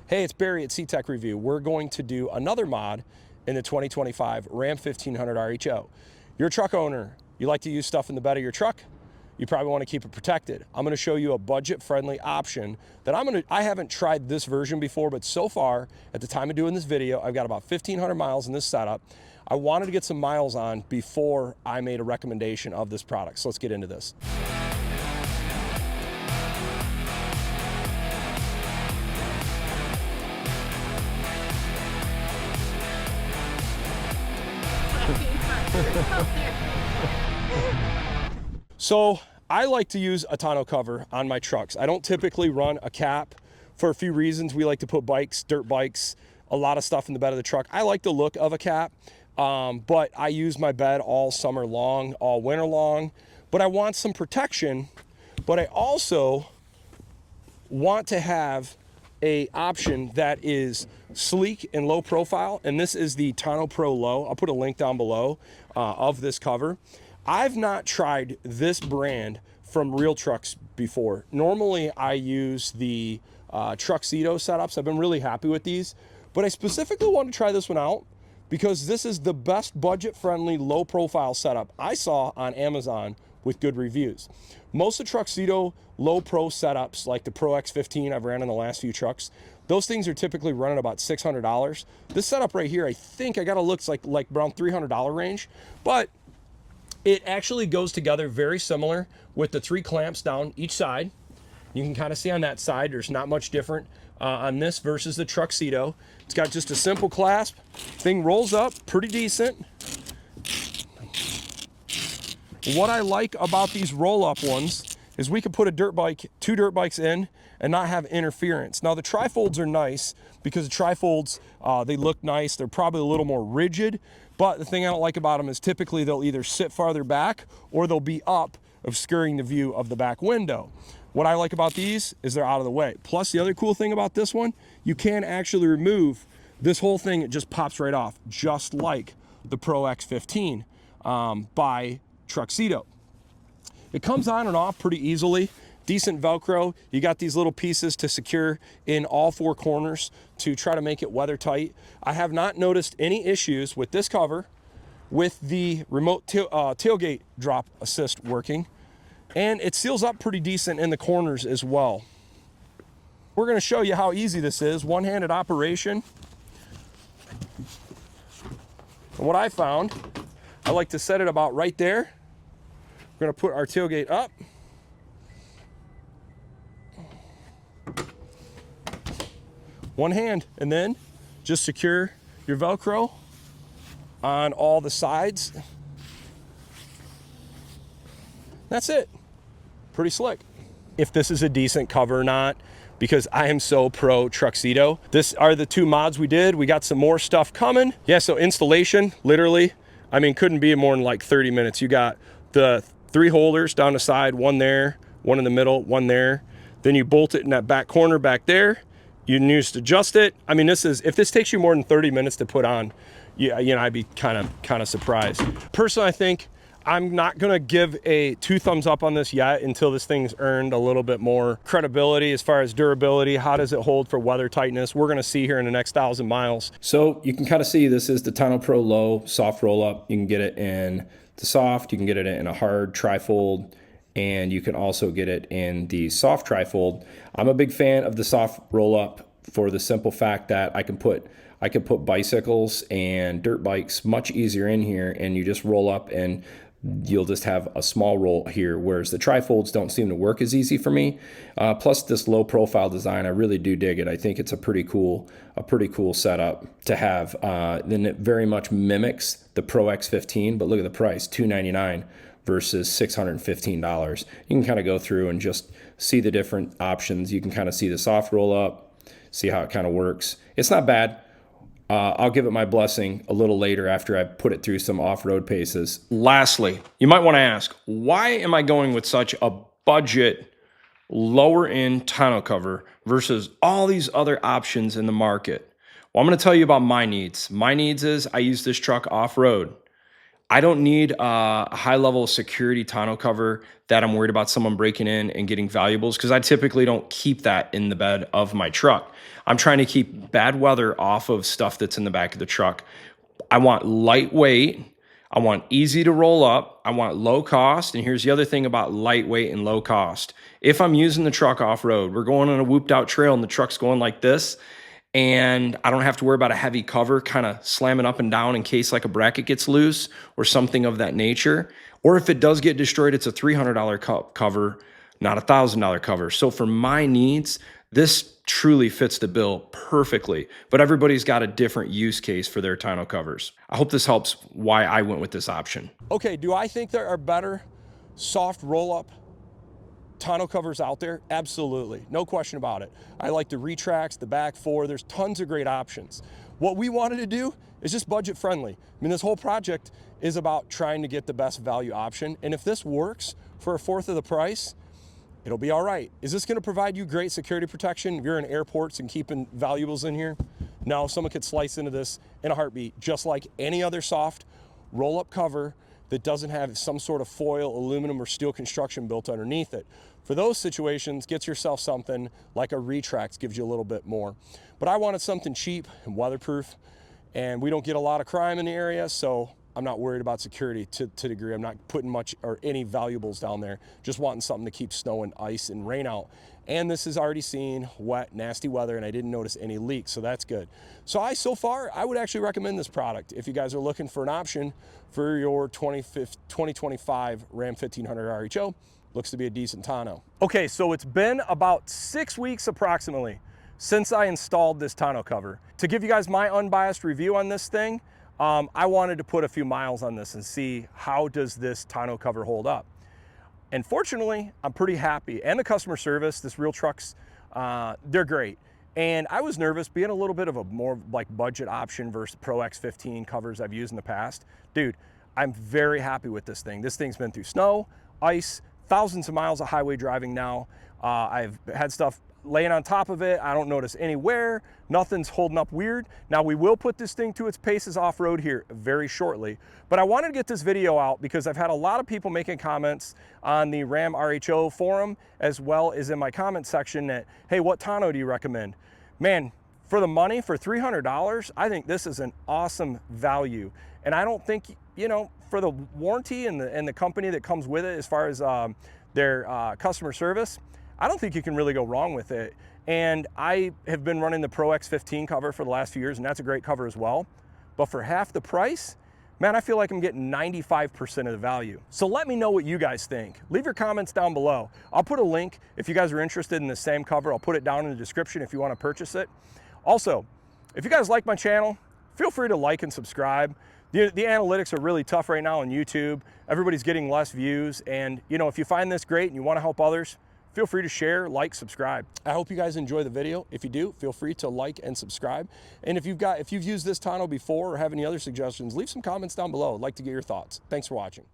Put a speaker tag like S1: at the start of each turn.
S1: Hey, it's Barry at CTech-review. We're going to do another mod in the 2025 Ram 1500 RHO. You're a truck owner. You like to use stuff in the bed of your truck. You probably want to keep it protected. I'm going to show you a budget-friendly option that I haven't tried this version before, but so far, at the time of doing this video, I've got about 1,500 miles in this setup. I wanted to get some miles on before I made a recommendation of this product. So let's get into this. So I like to use a tonneau cover on my trucks. I don't typically run a cap for a few reasons. We like to put bikes, dirt bikes, a lot of stuff in the bed of the truck. I like the look of a cap, but I use my bed all summer long, all winter long. But I want some protection, but I also want to have a option that is sleek and low profile, and this is the Tonno Pro Lo. I'll put a link down below of this cover. I've not tried this brand from Real Trucks before. Normally I use the Truxedo setups. I've been really happy with these, but I specifically want to try this one out because this is the best budget-friendly, low-profile setup I saw on Amazon with good reviews. Most of the Truxedo low-pro setups, like the Pro X15 I've ran in the last few trucks, those things are typically running about $600. This setup right here, I think I got to look like around $300 range, but it actually goes together very similar with the 3 clamps down each side. You can kind of see on that side, there's not much different on this versus the Truxedo. It's got just a simple clasp. Thing rolls up pretty decent. What I like about these roll-up ones is we could put a dirt bike, 2 dirt bikes in and not have interference. Now the trifolds are nice because the trifolds, they look nice. They're probably a little more rigid, but the thing I don't like about them is typically they'll either sit farther back or they'll be up, obscuring the view of the back window. What I like about these is they're out of the way. Plus the other cool thing about this one, you can actually remove this whole thing. It just pops right off, just like the Pro X15 by Truxedo. It comes on and off pretty easily. Decent Velcro. You got these little pieces to secure in all 4 corners to try to make it weather tight. I have not noticed any issues with this cover with the remote tailgate drop assist working, and it seals up pretty decent in the corners as well. We're going to show you how easy this is, one-handed operation. And what I found, I like to set it about right there. We're going to put our tailgate up. One hand, and then just secure your Velcro on all the sides. That's it. Pretty slick. If this is a decent cover or not, because I am so pro Truxedo. This are the 2 mods we did. We got some more stuff coming. Yeah, so installation, literally, I mean, couldn't be more than like 30 minutes. You got the 3 holders down the side, 1 there, 1 in the middle, 1 there. Then you bolt it in that back corner back there. You can just adjust it. I mean, if this takes you more than 30 minutes to put on, yeah, you know, I'd be kind of surprised. Personally, I think I'm not gonna give a 2 thumbs up on this yet until this thing's earned a little bit more credibility as far as durability. How does it hold for weather tightness? We're gonna see here in the next 1,000 miles. So you can kind of see this is the Tonno Pro Lo soft roll up. You can get it in the soft, you can get it in a hard trifold, and you can also get it in the soft trifold. I'm a big fan of the soft roll up for the simple fact that I can put bicycles and dirt bikes much easier in here, and you just roll up and you'll just have a small roll here, whereas the trifolds don't seem to work as easy for me. Plus this low profile design, I really do dig it. I think it's a pretty cool setup to have. Then it very much mimics the Pro X15, but look at the price, $299 versus $615. You can kind of go through and just see the different options. You can kind of see the soft roll up, see how it kind of works. It's not bad. I'll give it my blessing a little later after I put it through some off-road paces. Lastly, you might want to ask, why am I going with such a budget, lower-end tonneau cover versus all these other options in the market? Well, I'm going to tell you about my needs. My needs is I use this truck off-road. I don't need a high level of security tonneau cover that I'm worried about someone breaking in and getting valuables, because I typically don't keep that in the bed of my truck. I'm trying to keep bad weather off of stuff that's in the back of the truck. I want lightweight. I want easy to roll up. I want low cost. And here's the other thing about lightweight and low cost. If I'm using the truck off-road, we're going on a whooped out trail and the truck's going like this, and I don't have to worry about a heavy cover kind of slamming up and down in case like a bracket gets loose or something of that nature. Or if it does get destroyed, it's a $300 cover, not a $1,000 cover. So for my needs, this truly fits the bill perfectly, but everybody's got a different use case for their tonneau covers. I hope this helps why I went with this option. Okay, do I think there are better soft roll-up tonneau covers out there? Absolutely, no question about it. I like the Retracts, the back four. There's tons of great options. What we wanted to do is just budget friendly. I mean, this whole project is about trying to get the best value option. And if this works for a fourth of the price, it'll be all right. Is this gonna provide you great security protection if you're in airports and keeping valuables in here? No, someone could slice into this in a heartbeat, just like any other soft roll-up cover that doesn't have some sort of foil, aluminum, or steel construction built underneath it. For those situations, get yourself something like a Retract, gives you a little bit more. But I wanted something cheap and weatherproof, and we don't get a lot of crime in the area, so I'm not worried about security to the degree. I'm not putting much or any valuables down there, just wanting something to keep snow and ice and rain out. And this is already seen wet, nasty weather, and I didn't notice any leaks, so that's good. So far, I would actually recommend this product if you guys are looking for an option for your 2025 Ram 1500 RHO. Looks to be a decent tonneau. Okay, so it's been about 6 weeks approximately since I installed this tonneau cover. To give you guys my unbiased review on this thing, I wanted to put a few miles on this and see how does this tonneau cover hold up. And fortunately, I'm pretty happy. And the customer service, this Real Trucks, they're great. And I was nervous being a little bit of a more like budget option versus Pro X15 covers I've used in the past. Dude, I'm very happy with this thing. This thing's been through snow, ice, thousands of miles of highway driving now. I've had stuff laying on top of it. I don't notice any wear. Nothing's holding up weird. Now we will put this thing to its paces off-road here very shortly, but I wanted to get this video out because I've had a lot of people making comments on the Ram RHO forum, as well as in my comment section that, hey, what tonneau do you recommend? Man, for the money, for $300, I think this is an awesome value. And I don't think, you know, for the warranty and the company that comes with it as far as their customer service, I don't think you can really go wrong with it. And I have been running the Pro X15 cover for the last few years, and that's a great cover as well. But for half the price, man, I feel like I'm getting 95% of the value. So let me know what you guys think. Leave your comments down below. I'll put a link if you guys are interested in the same cover. I'll put it down in the description if you want to purchase it. Also, if you guys like my channel, feel free to like and subscribe. The analytics are really tough right now on YouTube. Everybody's getting less views. And you know, if you find this great and you want to help others, feel free to share, like, subscribe. I hope you guys enjoy the video. If you do, feel free to like and subscribe. And if you've used this tonneau before or have any other suggestions, leave some comments down below. I'd like to get your thoughts. Thanks for watching.